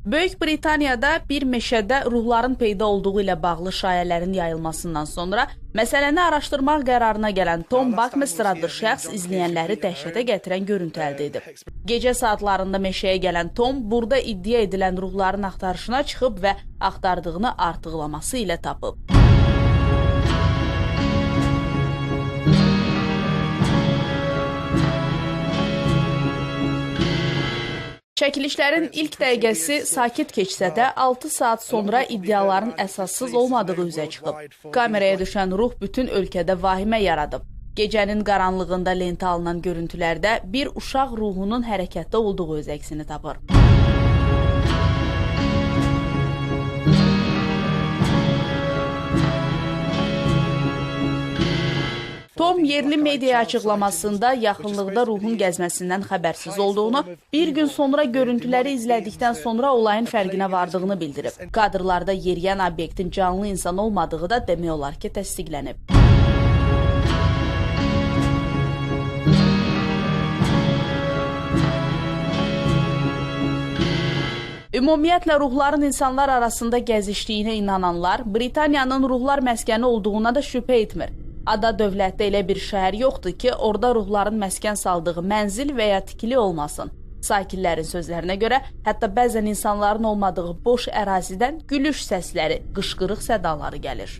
Böyük Britaniyada bir meşədə ruhların peyda olduğu ilə bağlı şayələrin yayılmasından sonra məsələni araşdırmaq qərarına gələn Tom Buckminster adlı şəxs izləyənləri dəhşətə gətirən görüntü əldə edib. Gecə saatlarında meşəyə gələn Tom burada iddia edilən ruhların axtarışına çıxıb və axtardığını artıqlaması ilə tapıb. Çəkilişlərin ilk dəqiqəsi sakit keçsə də 6 saat sonra iddiaların əsassız olmadığı üzə çıxıb. Kameraya düşən ruh bütün ölkədə vahimə yaradıb. Gecənin qaranlığında lentə alınan görüntülərdə bir uşaq ruhunun hərəkətdə olduğu öz əksini tapır. Tom yerli mediaya açıqlamasında yaxınlıqda ruhun gəzməsindən xəbərsiz olduğunu, bir gün sonra görüntüləri izlədikdən sonra olayın fərqinə vardığını bildirib. Kadrlarda yeriyən obyektin canlı insan olmadığı da demək olar ki, təsdiqlənib. Ümumiyyətlə, ruhların insanlar arasında gəzişdiyinə inananlar, Britaniyanın ruhlar məskəni olduğuna da şübhə etmir. Ada dövlətdə elə bir şəhər yoxdur ki, orada ruhların məskən saldığı mənzil və ya tikili olmasın. Sakinlərin sözlərinə görə, hətta bəzən insanların olmadığı boş ərazidən gülüş səsləri, qışqırıq sədaları gəlir.